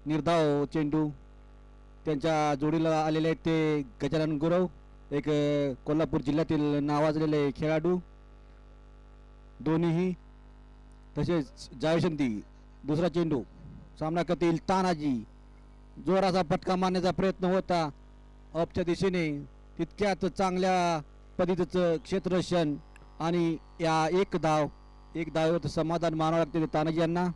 निर्धाव चेंडू त्यांच्या जोडीला आलेले आहेत ते गजानन गुरव, एक कोल्हापूर जिल्ह्यातील नावाजलेले खेळाडू दोन्हीही. तसेच जायशंती दुसरा चेंडू सामना करतील तानाजी. जोराचा फटका मारण्याचा प्रयत्न होता अपच्या दिशेने, तितक्यात चांगल्या पद्धतीचं क्षेत्ररक्षण आणि या एक धाव समाधान मानावं लागते तानाजी यांना.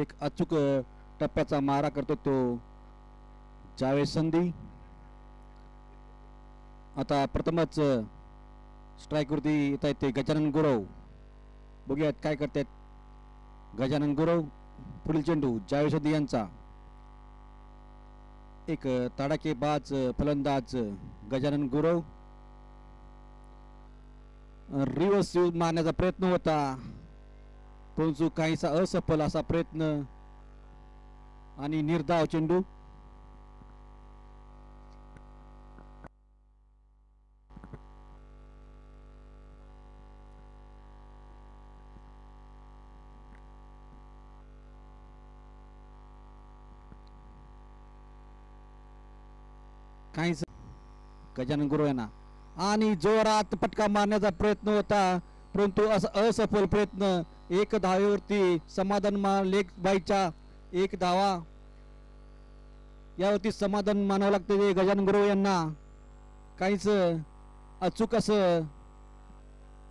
एक अचूक टप्प्याचा मारा करतो तो जावेद संधी. आता प्रथमच स्ट्राईकवरती येत आहेत ते गजानन गुरव. बघूयात काय करतात गजानन गुरव. पुढील चेंडू जावेद संधी यांचा. एक तडाखेबाज फलंदाज गजानन गुरव. रिव्हर्स मारण्याचा प्रयत्न होता परंतु काहीसा असफल असा प्रयत्न आणि निर्धाव चेंडू. काहीच गजानन गुरव यांना आणि जोरात फटका मारण्याचा प्रयत्न होता परंतु असा असफल प्रयत्न. एक धावेवरती समाधान लेग बाईच्या एक धावा यावरती समाधान मानावं लागते ते गजानन गुरव यांना. काहीच अचूक असं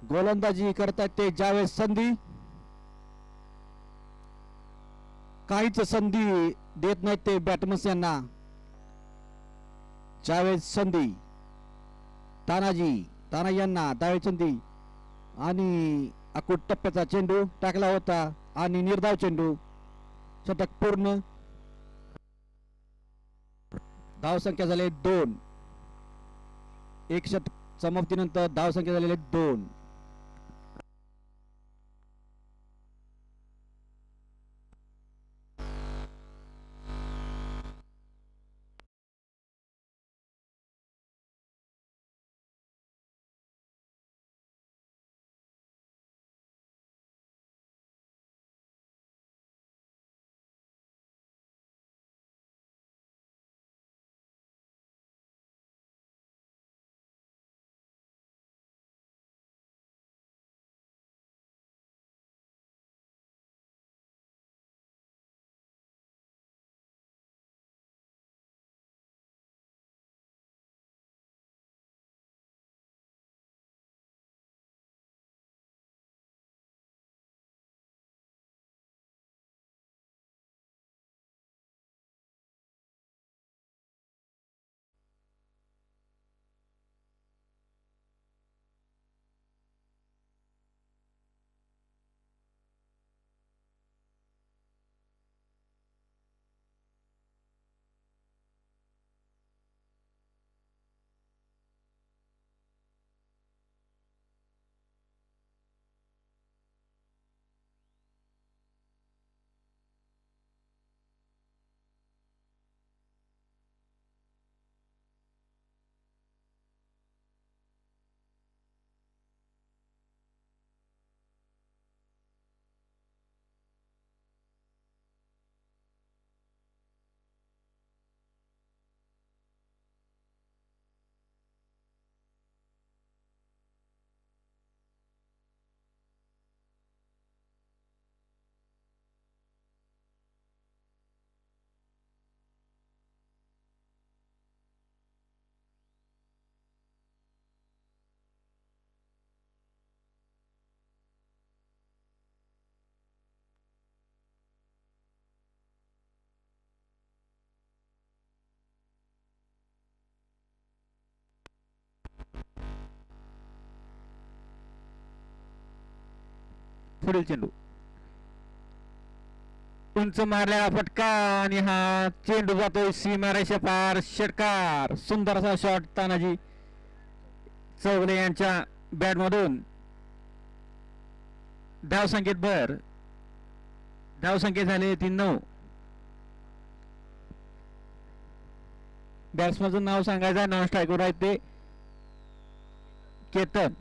गोलंदाजी करतात ते जावेद संधी. काहीच संधी देत नाहीत ते बॅटमन्स यांना. जावेद संधी तानाजी यांना जावेद संधी आणि अकूट टप्प्याचा चेंडू टाकला होता आणि निर्धाव चेंडू. शतक पूर्ण. धाव संख्या झाले 2. एक षटक समाप्तीनंतर धाव संख्या झालेले 2. पुढील चेंडू उंच मारलेला फटका आणि हा चेंडू जातोय सीमारेषा पार. षटकार. सुंदर असा शॉट तानाजी चौगले यांच्या बॅट मधून. धाव संख्येत भर. धाव संख्येत झाले 3-9. बॅट्समॅनचं नाव सांगायचं. नॉन स्ट्रायकर आहेत ते केतन.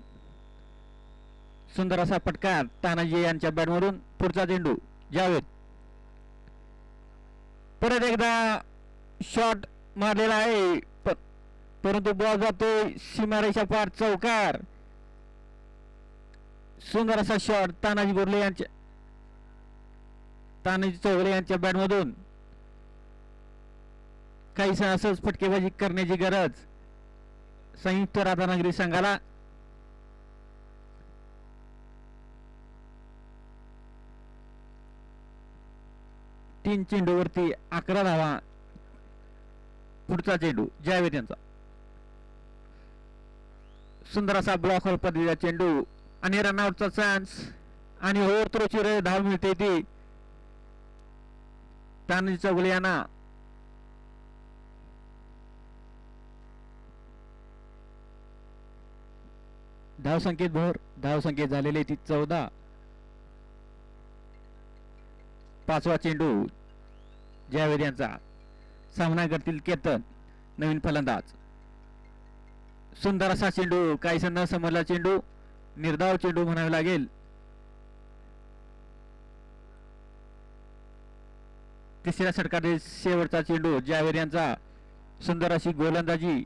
सुंदर असा फटका तानाजी यांच्या बॅटमधून. पुढचा चेंडू जावेद. परत एकदा शॉट मारलेला आहे परंतु बॉल जातोय सीमारेषा पार. चौकार. सुंदर असा शॉट तानाजी चौगले यांच्या बॅटमधून. काहीसा असंच फटकेबाजी करण्याची गरज संयुक्त राधानगरी संघाला. तीन चेंडूवरती 11 धावा. पुढचा चेंडू जावेद यांचा. सुंदर असा ब्लॉक पद्धतीचा चेंडू आणि रनआउटचा चान्स आणि ओव्हर थ्रोची धाव मिळते ती तानाजी चौगले यांना. धावसंख्येत भर. धावसंख्येत झालेली ती 14. पाचवा चेंडू जावेद यांचा. सामना करतील केतन नवीन फलंदाज. सुंदर असा चेंडू. काहीसा न समजला चेंडू. निर्धाव चेंडू म्हणावे लागेल. तिसऱ्या षटकातील शेवटचा चेंडू जावेद यांचा. सुंदर अशी गोलंदाजी.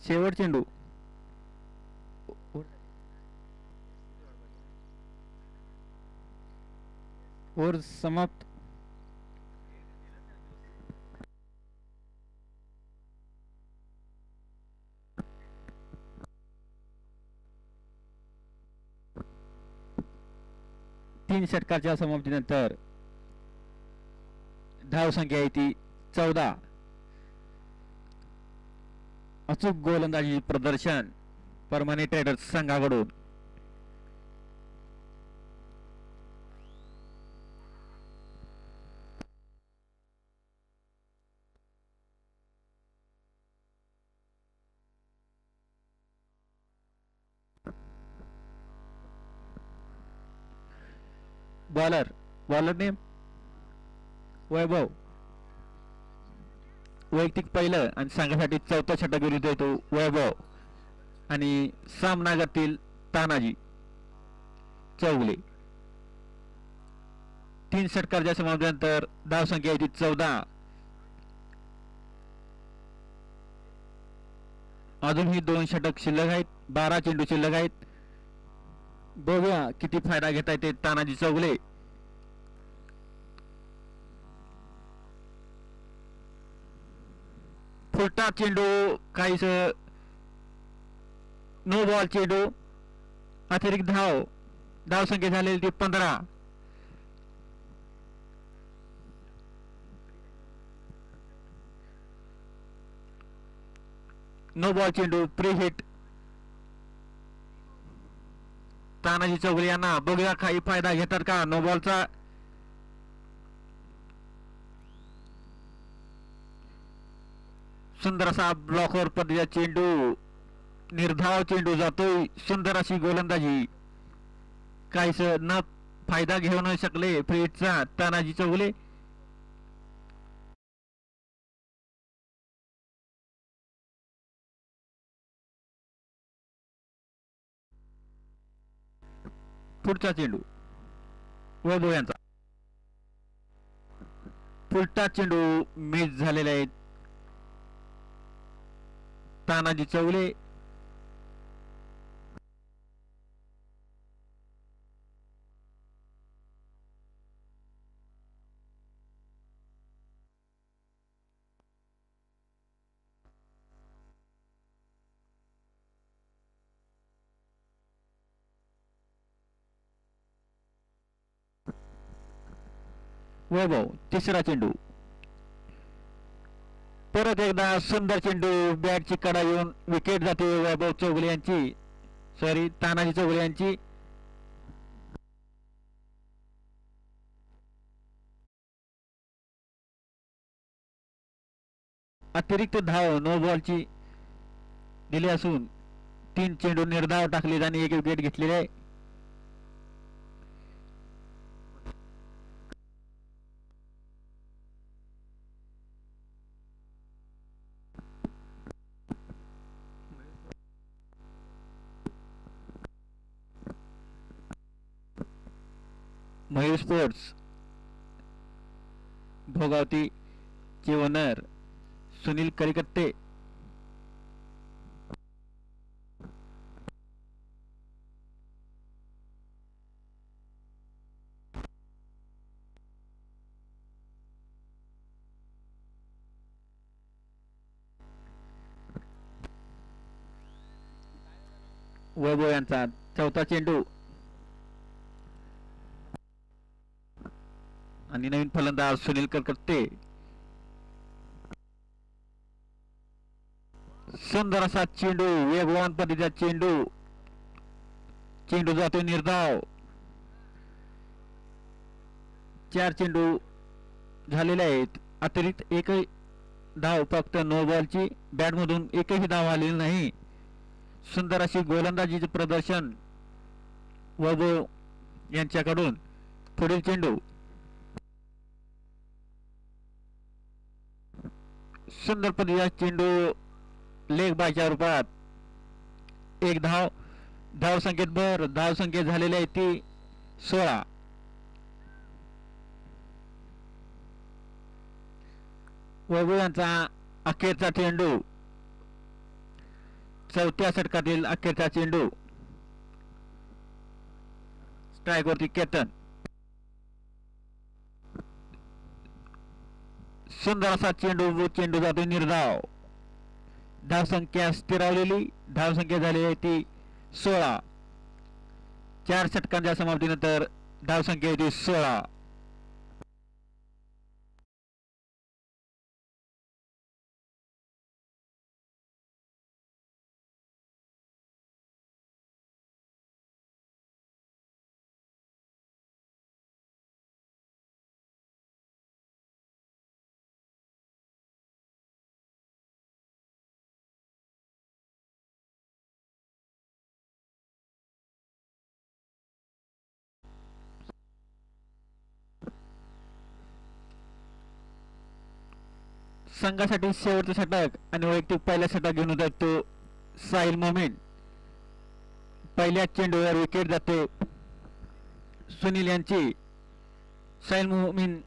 शेवट चेंडू. ओव्हर समाप्त. तीन षटकाच्या समाप्तीनंतर धावसंख्या आहे ती 14. अचूक गोलंदाजी प्रदर्शन परमाने ट्रेडर्स संघाकडून. बॉलर नेम वैभव. वैयक्तिक पहिलं आणि संघासाठी चौथा षटक विरुद्ध येतो वैभव. आणि सामना करतील तानाजी चौगले. तीन षटकाच्या समाप्तीनंतर धावसंख्या येते 14. अजूनही 2 षटक शिल्लक आहेत. 12 चेंडू शिल्लक आहेत. बघूया किती फायदा घेता येते तानाजी चौगले. फुलटा चेंडू. काहीस नो बॉल चेंडू. अतिरिक्त धावसंख्या झालेली ती 15. नो बॉल चेंडू. प्री हिट तानाजी चौगले यांना. बघूया काही फायदा घेतात का नो बॉलचा. सुंदर असा ब्लॉकवर पद्धतीचा चेंडू. निर्धाव चेंडू जातोय. सुंदर अशी गोलंदाजी. काहीच न फायदा घेऊ न शकले फ्री हिटचा तानाजी चौगले. पुढचा चेंडू वैभव यांचा. फुलटा चेंडू मिस झालेला आहे तानाजी चौगले. वैभव तिसरा चेंडू. परत एकदा सुंदर चेंडू. बॅटची कडा येऊन विकेट जाते वैभव चौगले यांची. सॉरी तानाजी चौगले यांची. अतिरिक्त धाव नो बॉलची दिली असून 3 चेंडू निर्धाव टाकले आणि 1 विकेट घेतलेले आहे. मयूर स्पोर्ट्स भोगावती चे ओनर सुनील करिकत्ते. वैभव यांचा चौथा चेंडू आणि नवीन फलंदाज सुनील करिकत्ते. सुंदर असा चेंडू, वेगवान पद्धतीचा चेंडू. चेंडू जातो निर्धाव. 4 चेंडू झालेले आहेत. अतिरिक्त एकही धाव फक्त नो बॉलची. बॅटमधून एकही धाव आलेली नाही. सुंदर अशी गोलंदाजीचे प्रदर्शन वैभव यांच्याकडून. पुढील चेंडू सुंदर पद्धतीचा चेंडू लेग बायच्या रूपात. 1 धाव. धाव संख्येत भर. धाव संख्येत झालेली आहे ती 16. वैभव यांचा अखेरचा चेंडू, चौथ्या षटकातील अखेरचा चेंडू. स्ट्रायकवरती केतन. सुंदर असा चेंडू. चेंडू जातो निर्धाव. धावसंख्या स्थिरावलेली. धावसंख्या झालेली आहे ती 16. 4 षटकांच्या समाप्तीनंतर धावसंख्या होती 16. संघासाठी शेवटचं षटक आणि वैयक्तिक पहिल्या षटक घेऊन होता तो साहिल मोमीन. पहिल्या चेंडूवर विकेट जाते सुनील यांची. साहिल मोमीन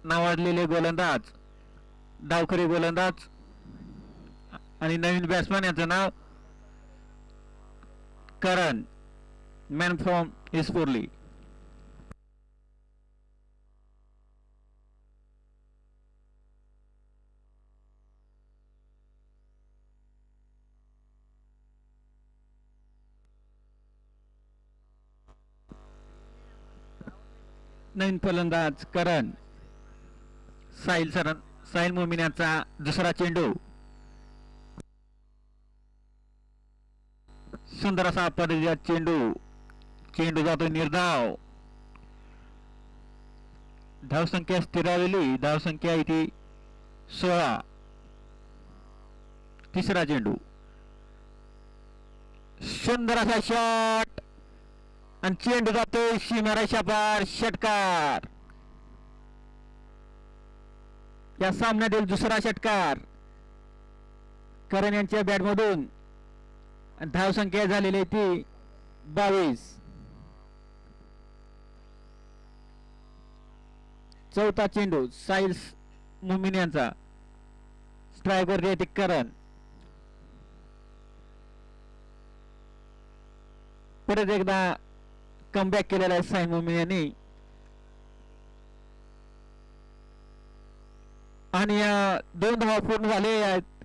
नावाजलेले गोलंदाज, डावखरी गोलंदाज आणि नवीन बॅट्समॅन यांचं नाव करण, मॅन फ्रॉम इस्पोर्ली. नवीन फलंदाज करण. साहिल मोमीन यांचा दुसरा चेंडू. सुंदर असा पद्धतीचा चेंडू. चेंडू जातो निर्धाव. धावसंख्या स्थिरावलेली. धावसंख्या इथे 16. तिसरा चेंडू. सुंदर असा शॉट आणि चेंडू जातो सीमारेषा पार. षटकार. या सामन्यातील दुसरा षटकार करण यांच्या बॅटमधून. धावसंख्या झालेली ती 22. चौथा चेंडू साहिल मोमीन यांचा. स्ट्रायकर येते करण. परत एकदा कमबॅक केलेला आहे साहिल मोमीन यांनी. आणि 2 धावा पूर्ण झाले आहेत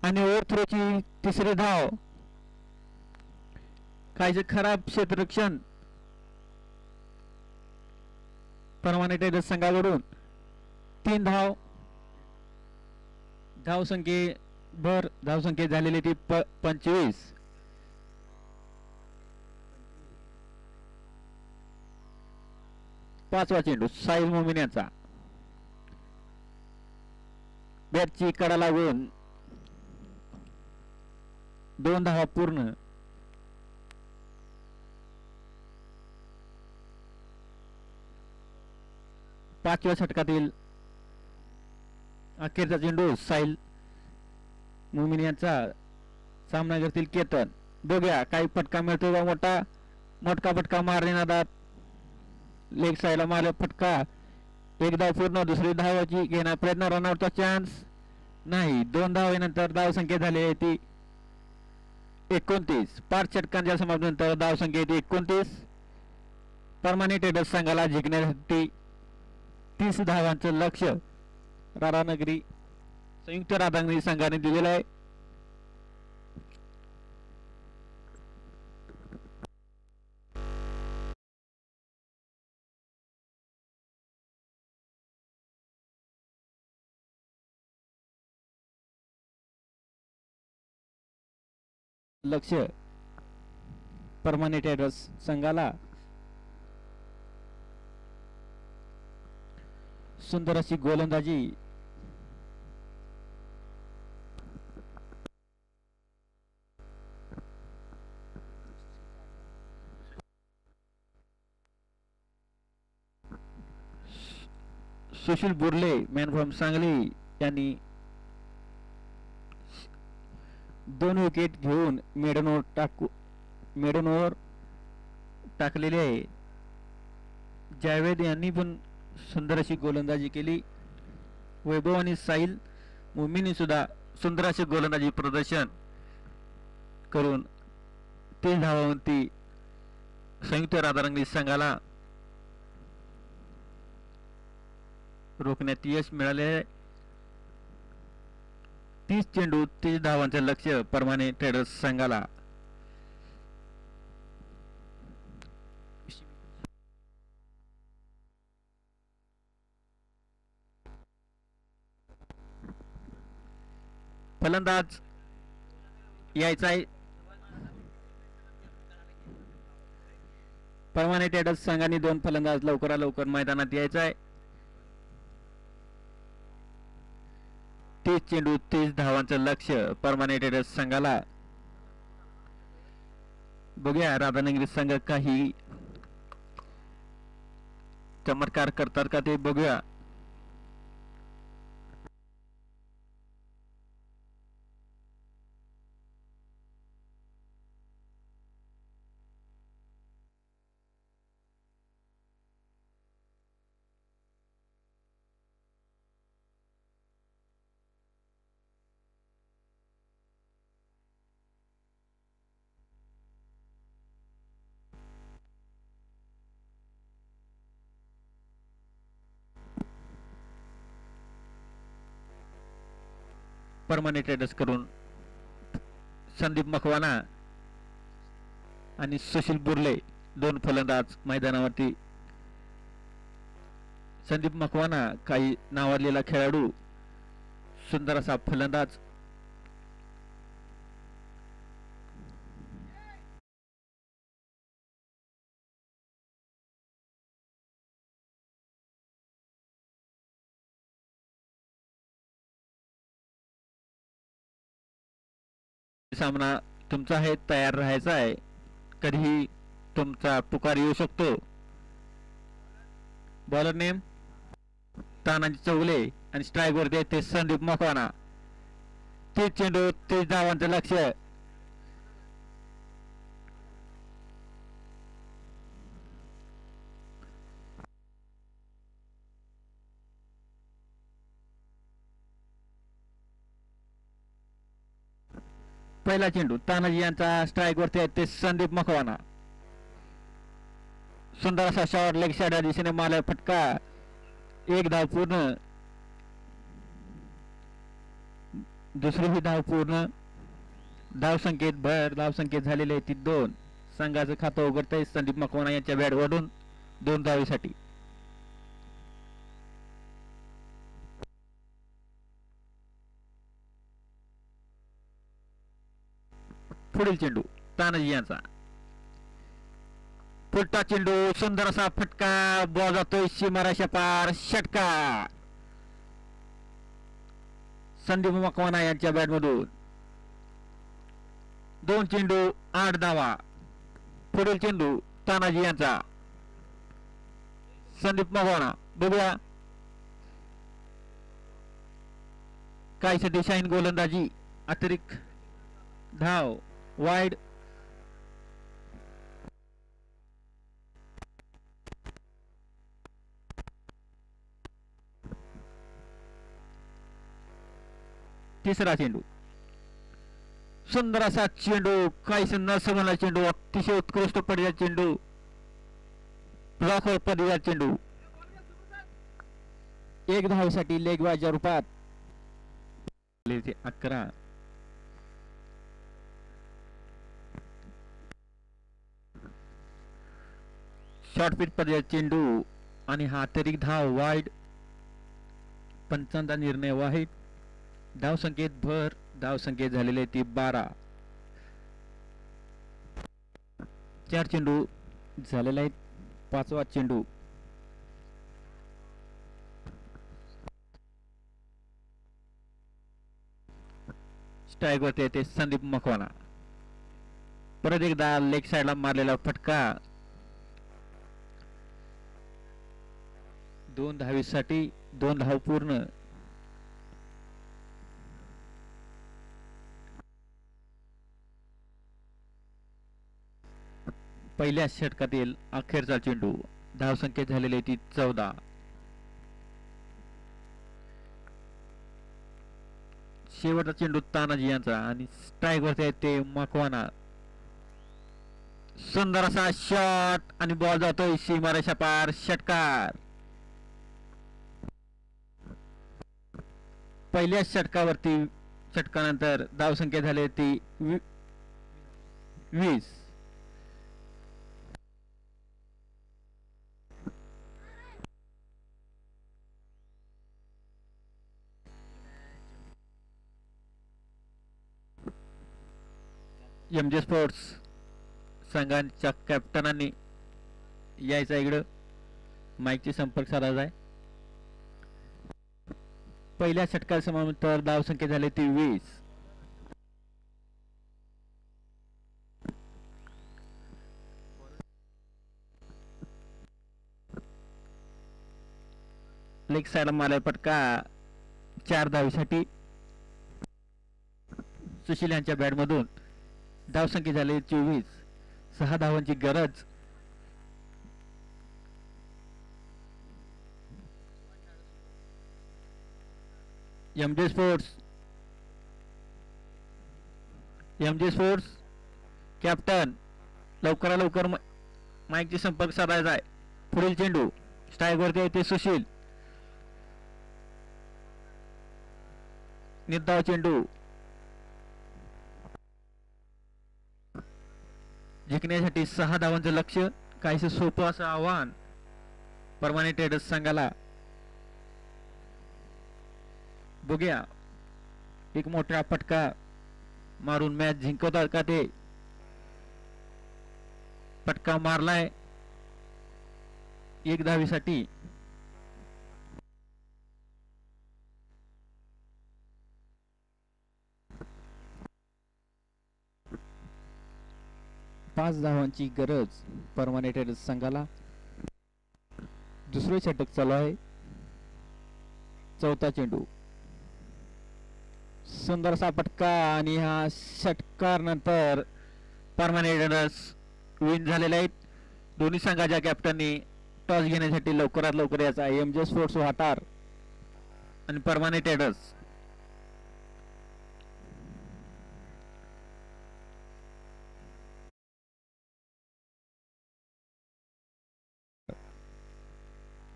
आणि ओव्हर थ्रोची तिसरी धाव. काहीच खराब क्षेत्ररक्षण परमाने टेलर संघाकडून. 3 धाव. धावसंख्येभर. धावसंख्या झालेली ती 25. पाचवा चेंडू साहिल मोमीन यांचा. बॅटची कडा लागून 2 धावा पूर्ण. पाचव्या षटकातील अखेरचा चेंडू साहिल मोमीन यांचा. सामना करतील केतन. बघूया काही फटका मिळतो का. मोठा फटका मारणे नादात लेग साईडला मारला फटका, एक धाव पूर्ण, दुसरी धावाची घेणार प्रयत्न, रनआउटचा चान्स नाही. 2 धावेनंतर धावसंख्या झाली आहे ती 29. 5 षटकांच्या समाप्तीनंतर धावसंख्या येते 29. परमानेंट एडर्स संघाला जिंकण्यासाठी 30 धावांचं लक्ष राधानगरी संयुक्त राधानगरी संघाने दिलेलं आहे. लक्ष परमानेंट एडर्स संघाला सुंदर अशी गोलंदाजी सुशील बुर्ले मॅन फ्रॉम सांगली यांनी 2 विकेट घेऊन मेडनवर टाकलेले आहे. जावेद यांनी पण सुंदर अशी गोलंदाजी केली. वैभव आणि साहिल मुमीनी सुद्धा सुंदर अशी गोलंदाजी प्रदर्शन करून 3 धावांवरती संयुक्त राधानगरी संघाला रोखण्यात यश मिळाले आहे. 30 चेंडू 30 धावांचे लक्ष्य परमानेंट ट्रेडर्स संघाला. फलंदाज यायचा आहे. परमानेंट ट्रेडर्स संघाने 2 फलंदाज लवकरात लवकर मैदानात यायचा आहे. 30 चेंडू 30 धावांचं लक्ष्य परमानेंट ट्रेडर्स संघाला. बघूया राधानगरी संघ काही चमत्कार करतात का ते बघूया. परमानेंट ट्रेडर्स करून संदीप मकवाना आणि सुशील बुर्ले 2 फलंदाज मैदानावरती. संदीप मकवाना काही नावाजलेला खेळाडू, सुंदर असा फलंदाज. सामना तुमचा आहे, तयार राहायचा आहे. कधीही तुमचा पुकार येऊ शकतो. बॉलर नेम तानाजी चौगले आणि स्ट्राईक वरती आहे ते संदीप मकवाना. 30 चेंडू 30 धावांचं लक्ष. पहिला चेंडू तानाजी यांचा स्ट्राईक वरती आहे ते संदीप मकवाना. सुंदर असा शॉट लेग साइड दिशेने मारला फटका. 1 धाव पूर्ण, दुसरी ही धाव पूर्ण. धावसंख्येत भर, धावसंख्येत झालेली आहे ती 2. संघाचं खातं उघडतंय संदीप मकवाना यांच्या बॅटवरून 2 धावेसाठी. पुढील चेंडू तानाजी यांचा पुलटा चेंडू, सुंदर असा फटका, बॉल जातोय सीमारेषा पार, षटका. संदीप मकवाना यांच्या बॅटमधून 2 चेंडू 8 धावा. पुढील चेंडू तानाजी यांचा, संदीप मकवाना. बघूया काहीशी दिशाहीन गोलंदाजी, अतिरिक्त धाव, वाईड. तिसरा चेंडू, सुंदर असा चेंडू, काहीच न समजला चेंडू, अतिशय उत्कृष्ट पडलेला चेंडू, ब्लॉकवर पडलेला चेंडू. 1 धावेसाठी लेगबाजच्या रूपात 11. शॉर्ट पिच पडलेला चेंडू आणि हा अतिरिक्त धाव वाईड. पंचांचा निर्णय वाईट. धाव संख्येत भर. धाव संख्येत झालेले ती 12. 4 चेंडू झालेले आहेत. 5वा चेंडू, स्ट्राईक वरती येते संदीप मकवाना. परत एकदा लेग साइडला मारलेला फटका. 2 धावेसाठी 2 धाव पूर्ण. पहिल्या षटकातील अखेरचा चेंडू. धाव संख्या झालेली ती 14. शेवटचा चेंडू तानाजी यांचा आणि स्ट्राईक वरती आहे ते मकवाना. सुंदर असा शॉट आणि बॉल जातोय सीमारेषा पार. षटकार. पहिल्या षटकावरती षटकानंतर धाव संख्या झाली ती 20. MJ स्पोर्ट्स संघाच्या कॅप्टनांनी यायचा इकडं. माईकची संपर्क साधायचा आहे. पहिल्या षटकार समांतर धाव संख्या झाली ती 20. लेग साइडला मारला फटका 4 धावेसाठी. सुशील यांच्या बॅटमधून धाव संख्या झाली 24. 6 धावांची गरज. MJ स्पोर्ट्स कॅप्टन लवकरात लवकर माईकची संपर्क साधायचा आहे. पुढील चेंडू स्ट्राईक वरती आहे ते सुशील. निर्धाव चेंडू. जिंकण्यासाठी 6 धावांचं लक्ष्य. काहीसं सोपं असं आव्हान परमानेंट ट्रेडर्स संघाला. बघूया एक मोठा फटका मारून मॅच जिंकवतात का ते. फटका मारलाय 1 धावेसाठी. पाच धावांची गरज परमानेंट ट्रेडर्स संघाला. दुसरे षटक चालू आहे. 4था चेंडू. सुंदरसा फटका आणि हा षटकार नंतर परमानेंट ट्रेडर्स विन झालेले आहेत. दोन्ही संघाच्या कॅप्टननी टॉस घेण्यासाठी लवकरात लवकर यायचा. MJ स्पोर्ट्स वाटार आणि परमानेंट ट्रेडर्स.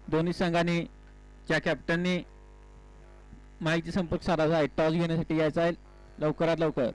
दोन्ही संघांनी च्या कॅप्टननी माहिती संपर्क साधायचा आहे. टॉस घेण्यासाठी यायचा आहे लवकरात लवकर.